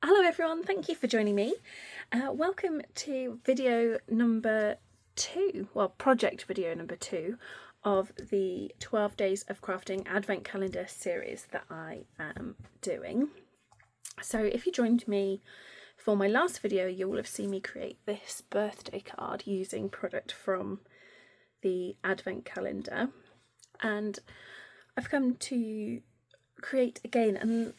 Hello everyone, thank you for joining me. Welcome to video number 2, well project video number 2 of the 12 Days of Crafting Advent Calendar series that I am doing. So if you joined me for my last video, you will have seen me create this birthday card using product from the Advent Calendar, and I've come to create again, and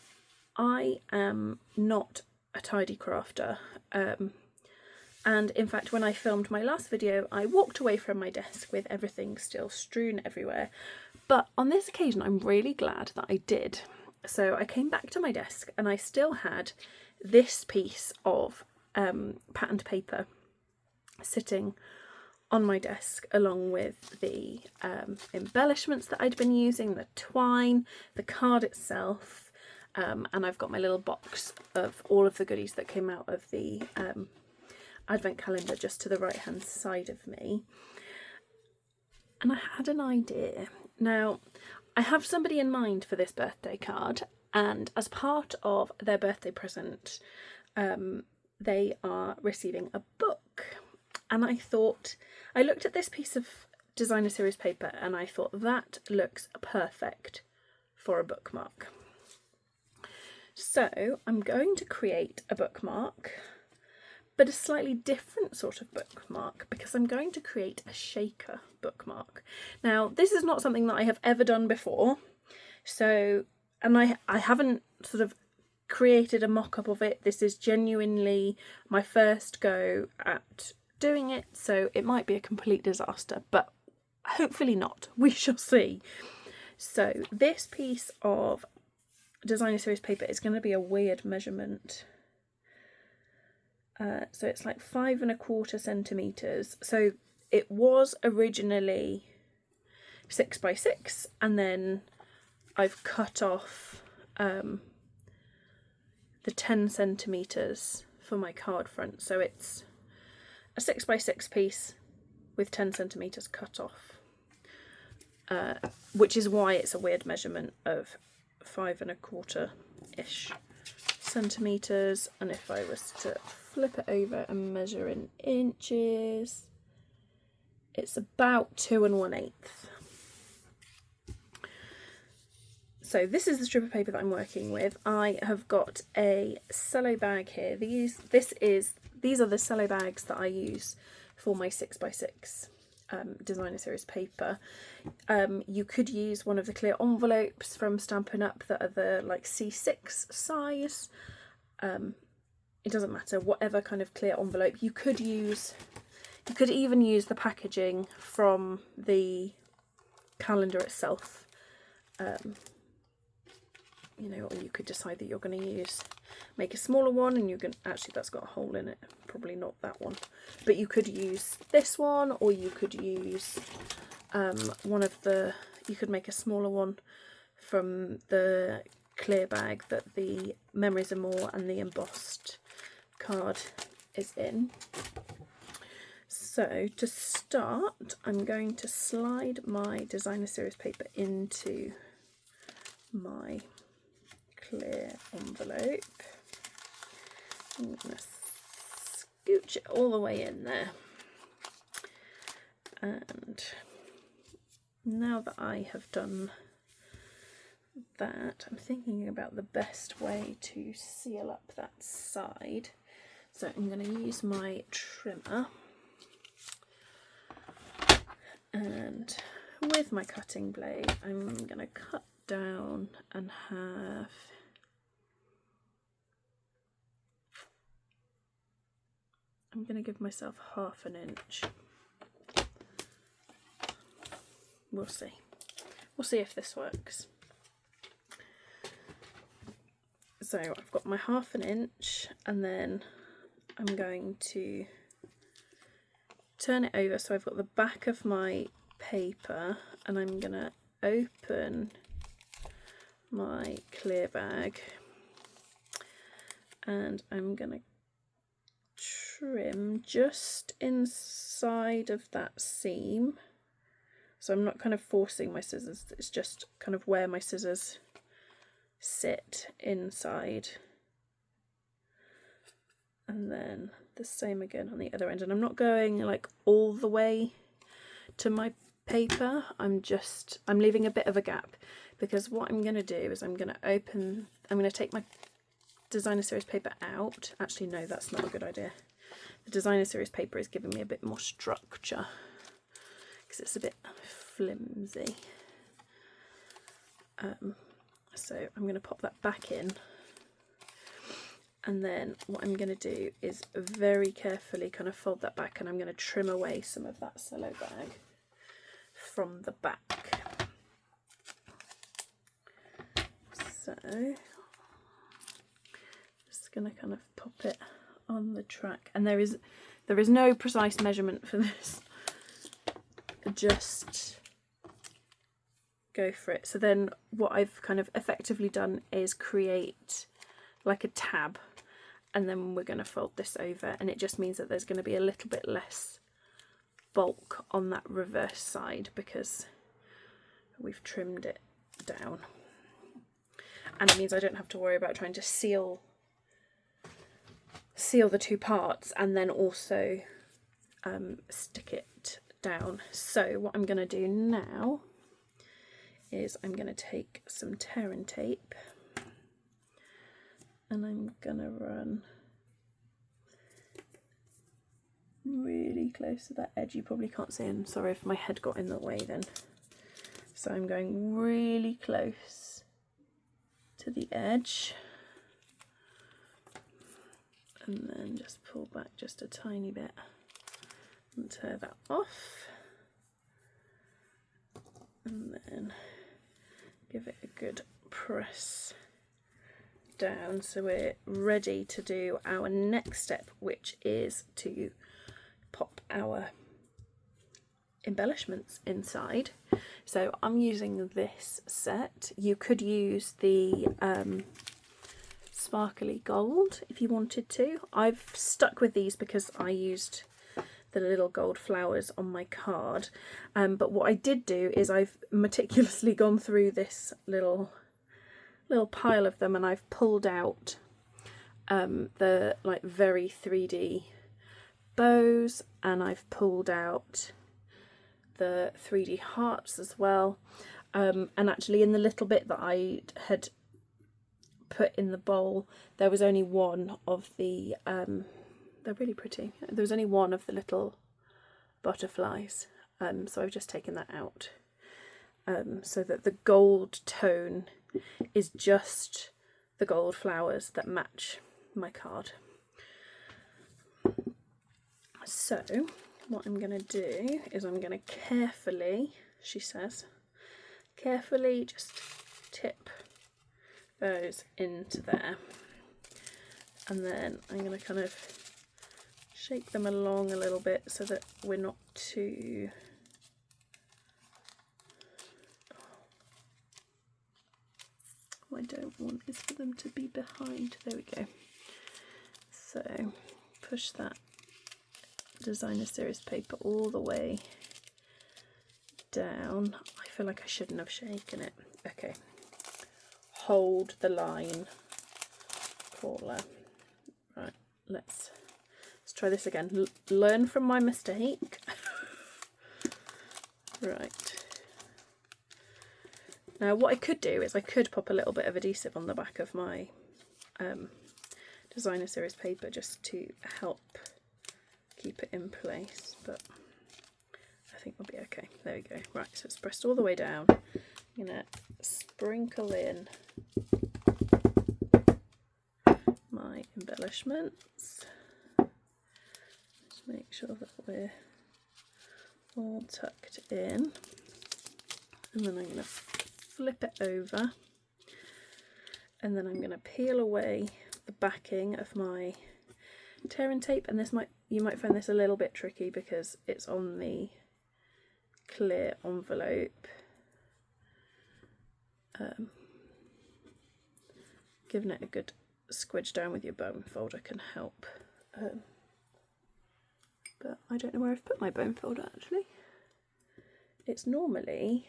I am not a tidy crafter, and in fact when I filmed my last video I walked away from my desk with everything still strewn everywhere, but on this occasion I'm really glad that I did. So I came back to my desk and I still had this piece of patterned paper sitting on my desk, along with the embellishments that I'd been using, the twine, the card itself, and I've got my little box of all of the goodies that came out of the Advent Calendar just to the right hand side of me. And I had an idea. Now, I have somebody in mind for this birthday card, and as part of their birthday present, they are receiving a book. And I looked at this piece of designer series paper and I thought that looks perfect for a bookmark. So I'm going to create a bookmark, but a slightly different sort of bookmark, because I'm going to create a shaker bookmark. Now, this is not something that I have ever done before, so, and I haven't sort of created a mock-up of it. This is genuinely my first go at doing it, so it might be a complete disaster, but hopefully not. We shall see. So this piece of designer series paper is going to be a weird measurement. So it's like 5 1/4 centimeters. So it was originally 6 by 6, and then I've cut off the 10 centimeters for my card front. So it's a 6 by 6 piece with 10 centimeters cut off, which is why it's a weird measurement of 5 1/4-ish centimeters. And if I was to flip it over and measure in inches, it's about 2 1/8. So this is the strip of paper that I'm working with. I have got a cello bag here. These are the cello bags that I use for my 6 by 6 designer series paper. You could use one of the clear envelopes from Stampin' Up that are the like C6 size. It doesn't matter, whatever kind of clear envelope. You could even use the packaging from the calendar itself. You know, or you could decide that you're going to make a smaller one, and actually that's got a hole in it, probably not that one, but you could use this one, or you could use you could make a smaller one from the clear bag that the Memories Are More and the embossed card is in. So to start, I'm going to slide my designer series paper into my clear envelope. I'm going to scooch it all the way in there. And now that I have done that, I'm thinking about the best way to seal up that side. So I'm going to use my trimmer, and with my cutting blade I'm going to cut down and have I'm going to give myself 1/2 inch. We'll see. We'll see if this works. So I've got my 1/2 inch, and then I'm going to turn it over so I've got the back of my paper, and I'm going to open my clear bag, and I'm going to trim just inside of that seam. So I'm not kind of forcing my scissors, it's just kind of where my scissors sit inside and then the same again on the other end. And I'm not going like all the way to my paper, I'm leaving a bit of a gap, because what I'm going to do is I'm going to take my designer series paper out. Actually no, that's not a good idea. The designer series paper is giving me a bit more structure because it's a bit flimsy. So I'm going to pop that back in, and then what I'm going to do is very carefully kind of fold that back, and I'm going to trim away some of that cello bag from the back. So just going to kind of pop it on the track, and there is no precise measurement for this, just go for it. So then what I've kind of effectively done is create like a tab, and then we're going to fold this over, and it just means that there's going to be a little bit less bulk on that reverse side because we've trimmed it down, and it means I don't have to worry about trying to seal the two parts and then also stick it down. So what I'm going to do now is I'm going to take some tear and tape, and I'm going to run really close to that edge. You probably can't see, and sorry if my head got in the way then. So I'm going really close to the edge, and then just pull back just a tiny bit and tear that off, and then give it a good press down. So we're ready to do our next step, which is to pop our embellishments inside. So I'm using this set. You could use the sparkly gold if you wanted to. I've stuck with these because I used the little gold flowers on my card, but what I did do is I've meticulously gone through this little pile of them, and I've pulled out the like very 3D bows, and I've pulled out the 3D hearts as well, and actually in the little bit that I had put in the bowl, there was only one of the they're really pretty. There was only one of the little butterflies, so I've just taken that out, so that the gold tone is just the gold flowers that match my card. So what I'm going to do is I'm going to carefully, she says, carefully just tip those into there, and then I'm going to kind of shake them along a little bit so that we're not too what I don't want is for them to be behind. There we go. So push that designer series paper all the way down. I feel like I shouldn't have shaken it. Okay, hold the line, Paula. Right, let's try this again. Learn from my mistake. Right. Now what I could do is I could pop a little bit of adhesive on the back of my designer series paper just to help keep it in place, but I think we'll be okay. There we go. Right, so it's pressed all the way down. I'm going to sprinkle in my embellishments. Just make sure that we're all tucked in, and then I'm going to flip it over, and then I'm going to peel away the backing of my tear and tape, and you might find this a little bit tricky because it's on the clear envelope. Giving it a good squidge down with your bone folder can help, but I don't know where I've put my bone folder actually. It's normally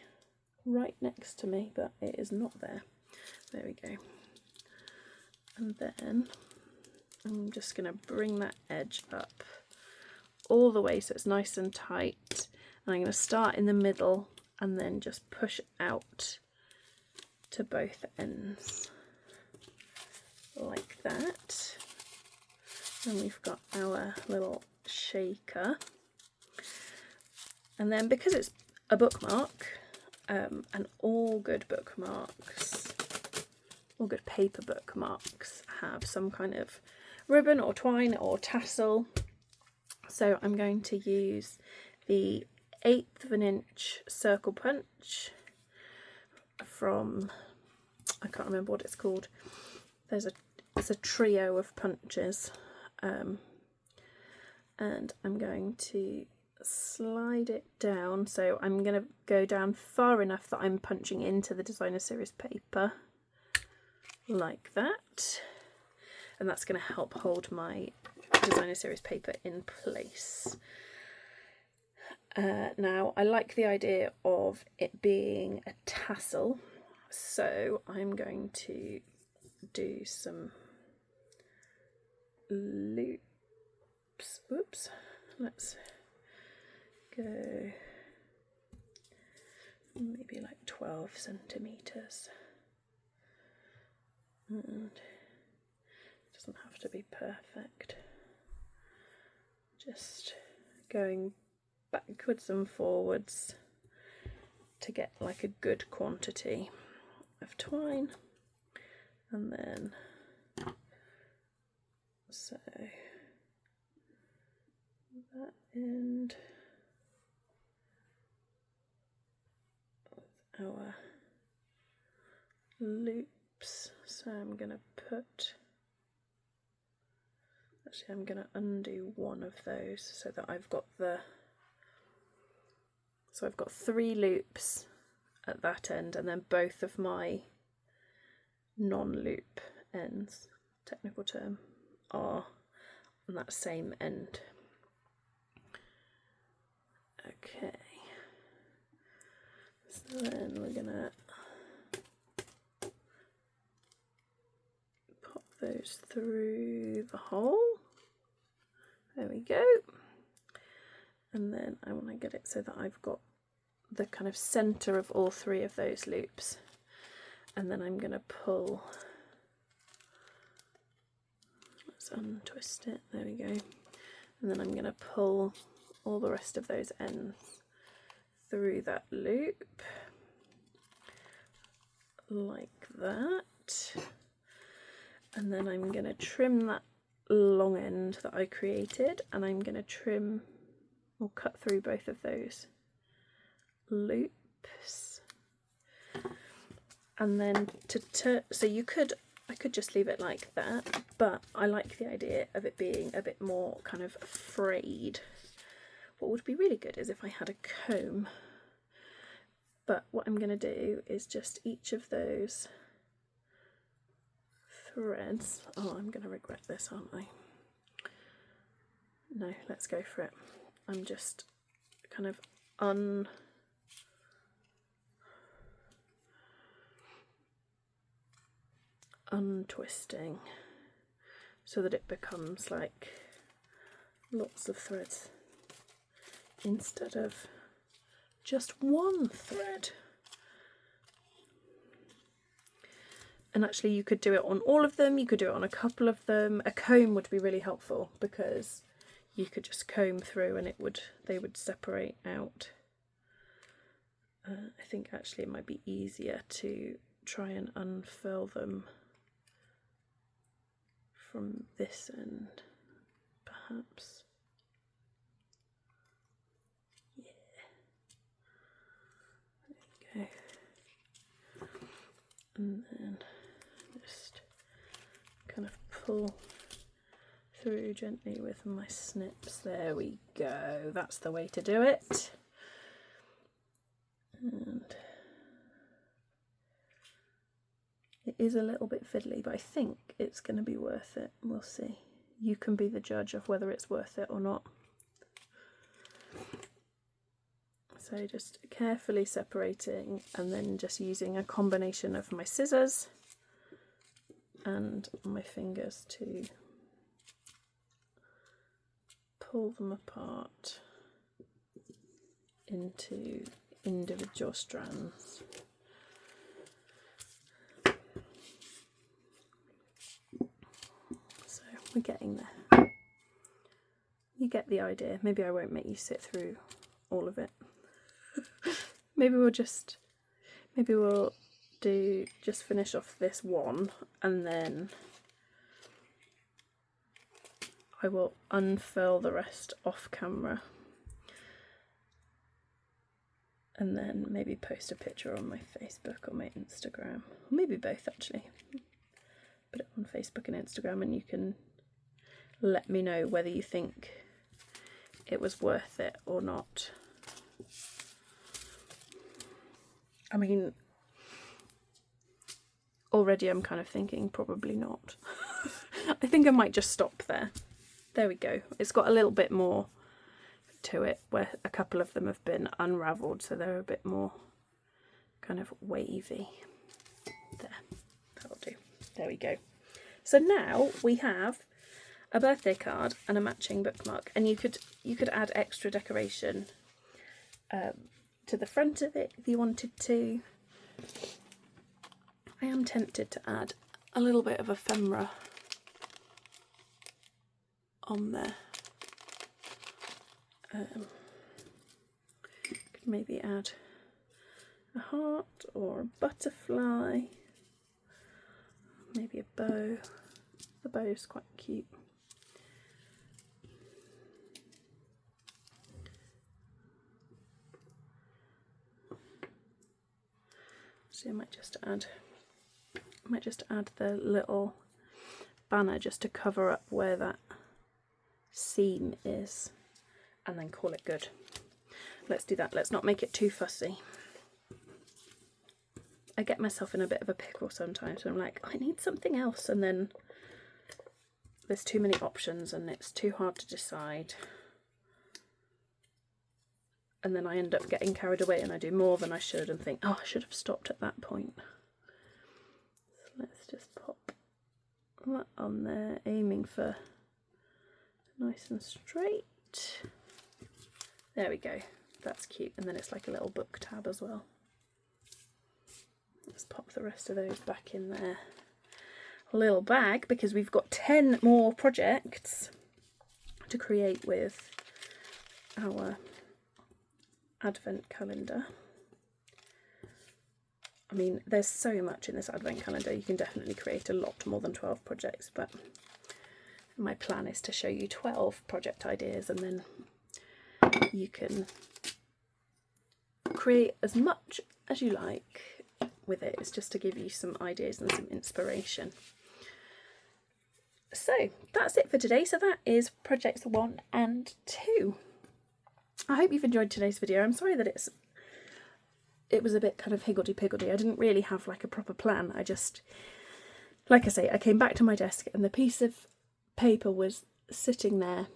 right next to me, but it is not there. There we go. And then I'm just going to bring that edge up all the way so it's nice and tight. And I'm going to start in the middle and then just push out to both ends like that. And we've got our little shaker. And then because it's a bookmark, and all good bookmarks, all good paper bookmarks have some kind of ribbon or twine or tassel. So I'm going to use the 1/8 of an inch circle punch from, I can't remember what it's called. It's a trio of punches, and I'm going to slide it down. So I'm going to go down far enough that I'm punching into the designer series paper like that, and that's going to help hold my designer series paper in place. Now I like the idea of it being a tassel, so I'm going to do some loops. Oops, let's go maybe like 12 centimeters, and it doesn't have to be perfect, just going backwards and forwards to get like a good quantity of twine. And then so that end with our loops. So I'm going to put, actually I'm going to undo one of those so that I've got the, so I've got 3 loops at that end, and then both of my non-loop ends, technical term, are on that same end. Okay, so then we're gonna pop those through the hole. There we go. And then I want to get it so that I've got the kind of center of all 3 of those loops. And then I'm going to pull, let's untwist it, there we go. And then I'm going to pull all the rest of those ends through that loop, like that. And then I'm going to trim that long end that I created, and I'm going to trim or cut through both of those loops. And then so I could just leave it like that, but I like the idea of it being a bit more kind of frayed. What would be really good is if I had a comb, but what I'm going to do is just each of those threads, oh, I'm going to regret this, aren't I? No, let's go for it. I'm just kind of untwisting so that it becomes like lots of threads instead of just one thread. And actually you could do it on all of them, you could do it on a couple of them. A comb would be really helpful because you could just comb through and they would separate out. I think actually it might be easier to try and unfurl them from this end, perhaps. Yeah. There we go. And then just kind of pull through gently with my snips. There we go. That's the way to do it. And it is a little bit fiddly, but I think it's going to be worth it. We'll see. You can be the judge of whether it's worth it or not. So just carefully separating and then just using a combination of my scissors and my fingers to pull them apart into individual strands. So we're getting there. You get the idea. Maybe I won't make you sit through all of it. Maybe we'll just finish off this one, and then I will unfurl the rest off camera, and then maybe post a picture on my Facebook or my Instagram, or maybe both actually. Put it on Facebook and Instagram, and you can let me know whether you think it was worth it or not. I mean, already I'm kind of thinking probably not. I think I might just stop there. There we go. It's got a little bit more to it, where a couple of them have been unravelled, so they're a bit more kind of wavy. There, that'll do. There we go. So now we have a birthday card and a matching bookmark, and you could add extra decoration to the front of it if you wanted to. I am tempted to add a little bit of ephemera on there. Could maybe add a heart or a butterfly, maybe a bow. The bow is quite cute. So I might just add the little banner just to cover up where that seam is, and then call it good. Let's do that. Let's not make it too fussy. I get myself in a bit of a pickle sometimes, so I'm like, I need something else, and then there's too many options and it's too hard to decide. And then I end up getting carried away and I do more than I should and think, oh, I should have stopped at that point. So let's just pop that on there, aiming for nice and straight. There we go. That's cute. And then it's like a little book tab as well. Let's pop the rest of those back in their little bag, because we've got 10 more projects to create with our advent calendar. I mean, there's so much in this advent calendar. You can definitely create a lot more than 12 projects, but my plan is to show you 12 project ideas, and then you can create as much as you like with it. It's just to give you some ideas and some inspiration. So that's it for today. So that is projects 1 and 2. I hope you've enjoyed today's video. I'm sorry that it was a bit kind of higgledy-piggledy. I didn't really have like a proper plan. I just, like I say, I came back to my desk and the piece of paper was sitting there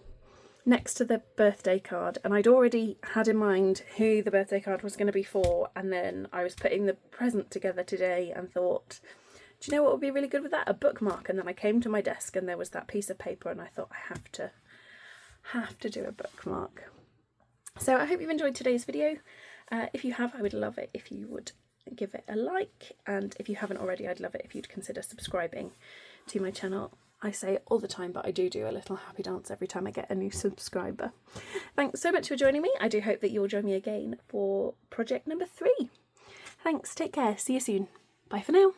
next to the birthday card, and I'd already had in mind who the birthday card was going to be for, and then I was putting the present together today and thought, do you know what would be really good with that? A bookmark. And then I came to my desk and there was that piece of paper, and I thought, I have to do a bookmark. So I hope you've enjoyed today's video. If you have, I would love it if you would give it a like, and if you haven't already, I'd love it if you'd consider subscribing to my channel. I say it all the time, but I do a little happy dance every time I get a new subscriber. Thanks so much for joining me. I do hope that you'll join me again for project number 3. Thanks, take care, see you soon. Bye for now.